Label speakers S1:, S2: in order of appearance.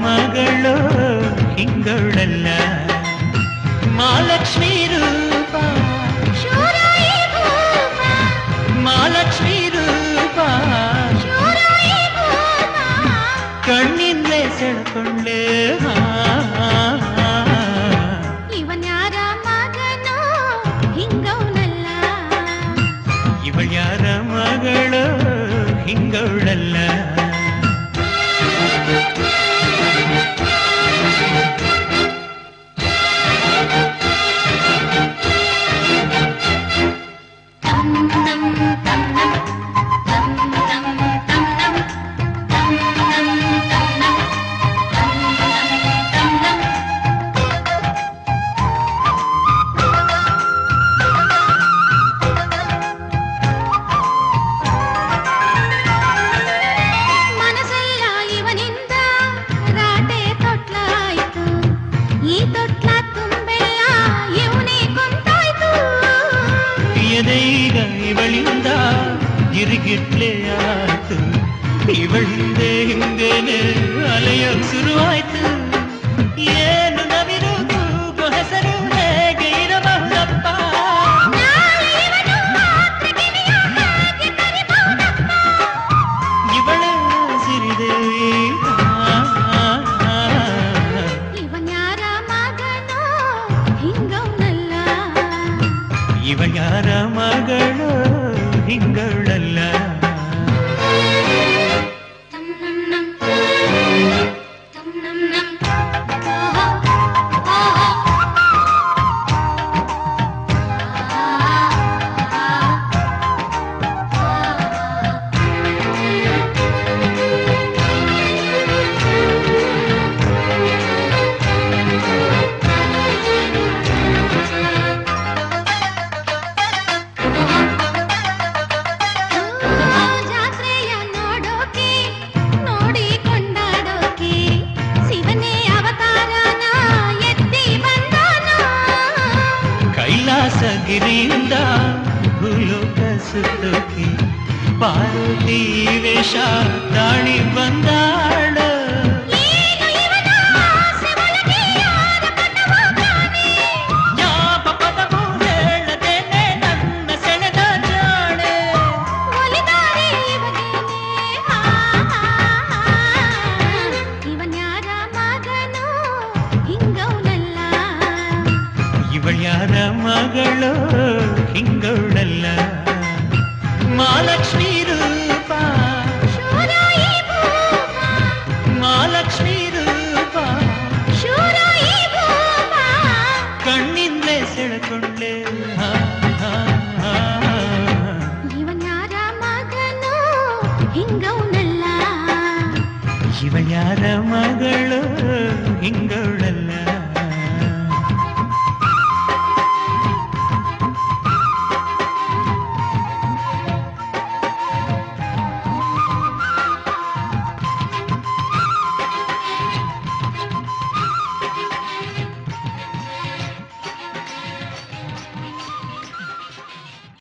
S1: ಮಗಳು ಹಿಂಗಳಲ್ಲ ಮಹಾಲಕ್ಷ್ಮೀ ರೂಪ ಮಹಾಲಕ್ಷ್ಮೀ ರೂಪ ಕಣ್ಣಿಂದಲೇ ಸೆಳ್ಕೊಂಡೆ
S2: ಇವನ್ಯಾರ ಮಗನೋ ಹಿಂಗವನಲ್ಲ
S1: ಇವಳ್ಯಾರ ಮಗಳು ಹಿಂಗಳಲ್ಲ ಈಗ ಇವಳಿಂದ ಗಿರಿಗಿಟ್ಲೆ ಆಯ್ತು ಇವಳಿಂದೆ ಹಿಂದೇನೆ ಅಲೆಯ ಶುರುವಾಯ್ತು ಏನು ನವಿರುವುದು ಹೆಸರು ಹೇಗೆ ಇರಬಹುದಪ್ಪ ಇವಳ ಸಿರಿದೇವಿ
S2: ಇವನ್ಯಾರ ಮಗನೋ ಹಿಂಗವನಲ್ಲ
S1: ಇವಳ್ಯಾರ ಮಗಳು ಹಿಂಗಳಲ್ಲ ಗಿರಿಯಿಂದ ಭೂಲೋಕ ಸುತ್ತೋಕೆ ಪಾರ್ವತಿ ವೇಷ ತಾಳಿ ಬಂದಾಳ ಯಾವ ಪದವೂ ಹೇಳದೇನೆ ನನ್ನ ಸೆಳೆದ ಜಾಣೆ
S2: ಇವನ್ಯಾರ ಮಗನೋ ಹಿಂಗವನಲ್ಲ
S1: ಇವಳ್ಯಾರ ಮಗಳು ಹಿಂಗಳಲ್ಲ ಮಹಾಲಕ್ಷ್ಮೀ ರೂಪ ಮಹಾಲಕ್ಷ್ಮೀ ರೂಪ ಕಣ್ಣಿಂದಲೇ ಸೆಳೆಕೊಂಡೆ
S2: ಇವನ್ಯಾರ ಮಗನೋ ಹಿಂಗವನಲ್ಲ
S1: ಇವಳ್ಯಾರ ಮಗಳು ಹಿಂಗಳ